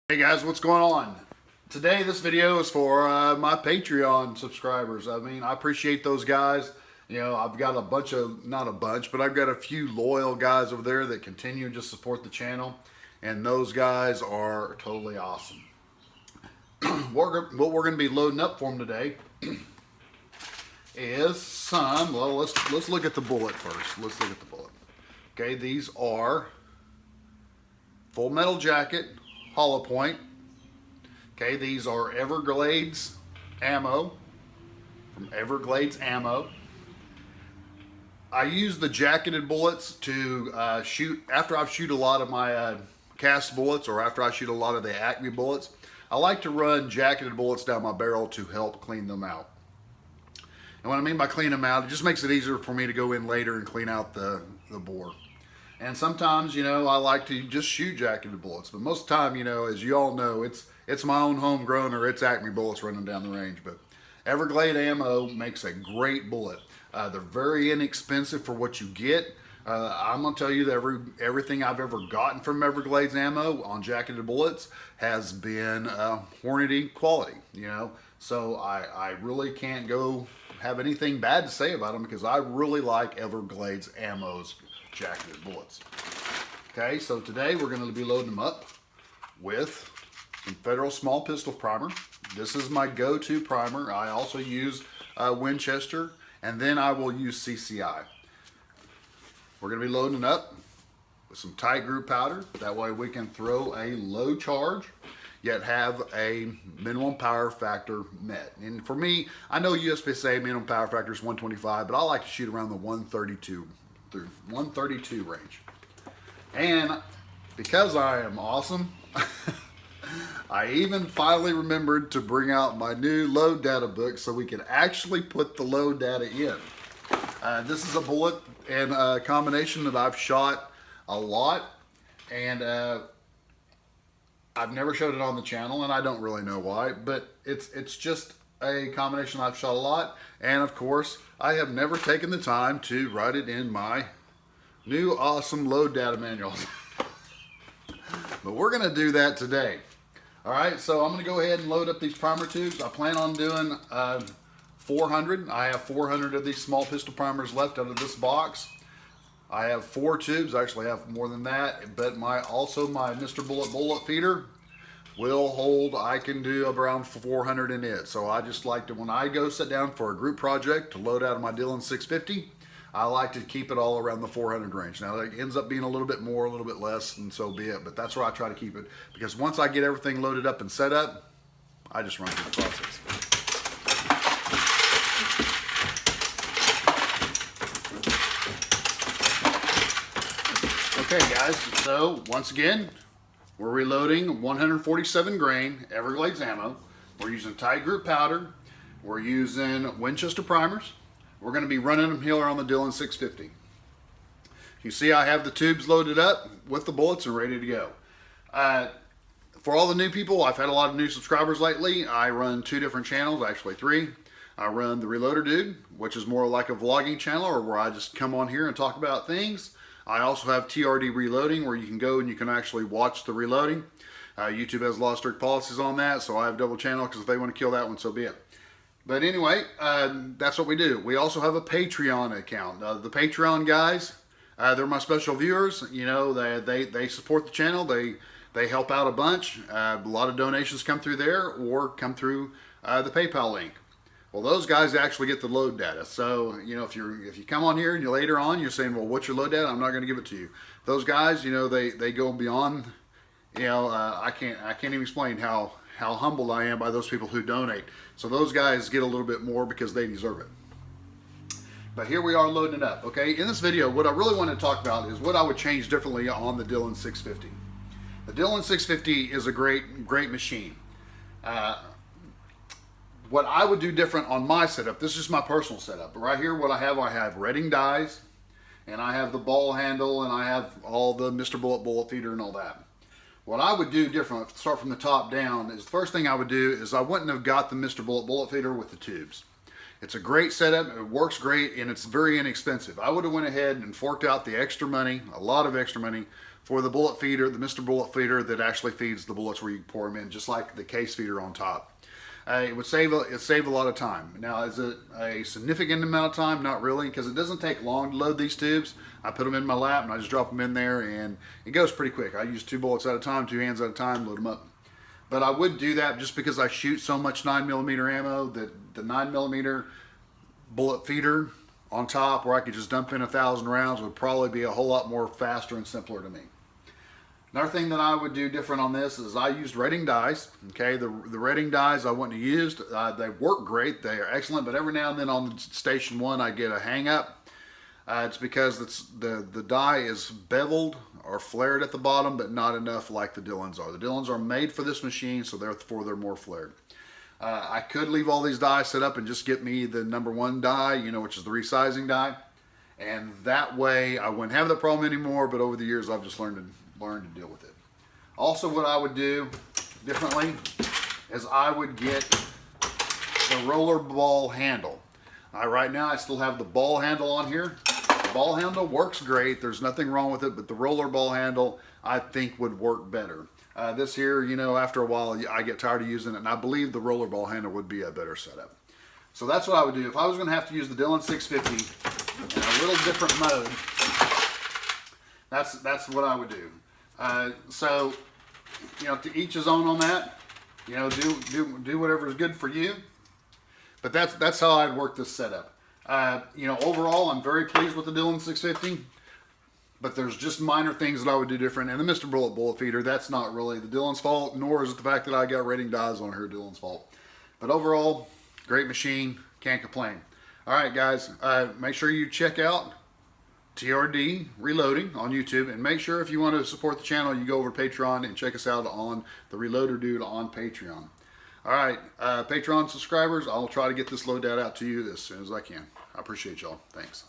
Hey guys, what's going on? Today this video is for my Patreon subscribers. I appreciate those guys. You know, I've got a bunch of, not a bunch, but I've got a few loyal guys over there that continue to support the channel. And those guys are totally awesome. What we're going to be loading up for them today is some, well, let's look at the bullet first. Let's look at the bullet. Okay, these are Full Metal Jacket, hollow point. Okay, these are Everglades Ammo from Everglades Ammo. I use the jacketed bullets to shoot, after I shoot a lot of my cast bullets or after I shoot a lot of the Acme bullets, I like to run jacketed bullets down my barrel to help clean them out. And what I mean by clean them out, it just makes it easier for me to go in later and clean out the bore. And sometimes, you know, I like to just shoot jacketed bullets. But most of the time, you know, as you all know, it's my own homegrown or it's Acme bullets running down the range. But Everglades Ammo makes a great bullet. They're very inexpensive for what you get. I'm going to tell you that everything I've ever gotten from Everglades Ammo on jacketed bullets has been Hornady quality, you know. So I really can't go have anything bad to say about them because I really like Everglades Ammo's jacketed bullets. Okay, so today we're going to be loading them up with some Federal small pistol primer. This is my go-to primer. I also use Winchester, and then I will use CCI. We're going to be loading up with some tight group powder. That way we can throw a low charge, yet have a minimum power factor met. And for me, I know USPSA minimum power factor is 125, but I like to shoot around the 132 through 132 range. And because I am awesome, I even finally remembered to bring out my new load data book so we can actually put the load data in. This is a bullet and a combination that I've shot a lot, and I've never showed it on the channel, and I don't really know why, but it's just a combination I've shot a lot, and of course I have never taken the time to write it in my new awesome load data manual. But we're going to do that today. All right, so I'm going to go ahead and load up these primer tubes. I plan on doing 400. I have 400 of these small pistol primers left out of this box. I have 4 tubes. I actually have more than that, but also my Mr. Bullet feeder will hold, I can do around 400 in it. So I just like to, when I go sit down for a group project to load out of my Dillion 650, I like to keep it all around the 400 range. Now it ends up being a little bit more, a little bit less, and so be it. But that's where I try to keep it, because once I get everything loaded up and set up, I just run through the process. Okay guys, so once again, we're reloading 147 grain Everglades ammo. We're using tight group powder. We're using Winchester primers. We're going to be running them here on the Dillion 650. You see I have the tubes loaded up with the bullets and ready to go. For all the new people, I've had a lot of new subscribers lately. I run 2 different channels, actually 3. I run the Reloader Dude, which is more like a vlogging channel, or where I just come on here and talk about things. I also have TRD Reloading, where you can go and you can actually watch the reloading. YouTube has a lot of strict policies on that, so I have double channel, because if they want to kill that one, so be it. But anyway, that's what we do. We also have a Patreon account. The Patreon guys, they're my special viewers. You know, they support the channel. They help out a bunch. A lot of donations come through there or come through the PayPal link. Well, those guys actually get the load data. So, you know, if you come on here and you later on you're saying, well, what's your load data? I'm not going to give it to you. Those guys, you know, they go beyond. You know, I can't even explain how humbled I am by those people who donate. So those guys get a little bit more because they deserve it. But here we are loading it up. Okay, in this video, what I really want to talk about is what I would change differently on the Dillion 650. The Dillion 650 is a great machine. What I would do different on my setup, this is just my personal setup, but right here what I have Redding dies, and I have the ball handle, and I have all the Mr. Bullet feeder and all that. What I would do different, start from the top down, is the first thing I would do is I wouldn't have got the Mr. Bullet feeder with the tubes. It's a great setup, it works great, and it's very inexpensive. I would have went ahead and forked out the extra money, a lot of extra money, for the bullet feeder, the Mr. Bullet feeder that actually feeds the bullets where you pour them in, just like the case feeder on top. It would save a lot of time. Now, is it a significant amount of time? Not really, because it doesn't take long to load these tubes. I put them in my lap and I just drop them in there, and it goes pretty quick. I use 2 bullets at a time, 2 hands at a time, load them up. But I would do that just because I shoot so much 9mm ammo that the 9mm bullet feeder on top, where I could just dump in 1,000 rounds, would probably be a whole lot more faster and simpler to me. Another thing that I would do different on this is I used rating dies. Okay, the rating dies I wouldn't have used. They work great. They are excellent, but every now and then on station 1 I get a hang up. It's because the die is beveled or flared at the bottom, but not enough like the Dillions are. The Dillions are made for this machine, so therefore they're more flared. I could leave all these dies set up and just get me the number 1 die, you know, which is the resizing die, and that way I wouldn't have that problem anymore. But over the years I've just learned to deal with it. Also, what I would do differently is I would get the roller ball handle. Right now I still have the ball handle on here. The ball handle works great. There's nothing wrong with it, but the roller ball handle I think would work better. This here, you know, after a while I get tired of using it, and I believe the roller ball handle would be a better setup. So that's what I would do. If I was going to have to use the Dillion 650 in a little different mode, that's what I would do. So, you know, to each his own on that. You know, do whatever is good for you. But that's how I'd work this setup. You know, overall, I'm very pleased with the Dillion 650. But there's just minor things that I would do different. And the Mr. Bullet feeder, that's not really the Dillion's fault, nor is it the fact that I got rating dies on her Dillion's fault. But overall, great machine, can't complain. All right, guys, make sure you check out TRD Reloading on YouTube, and make sure if you want to support the channel, you go over to Patreon and check us out on the Reloader Dude on Patreon. All right, Patreon subscribers, I'll try to get this loadout out to you as soon as I can. I appreciate y'all. Thanks.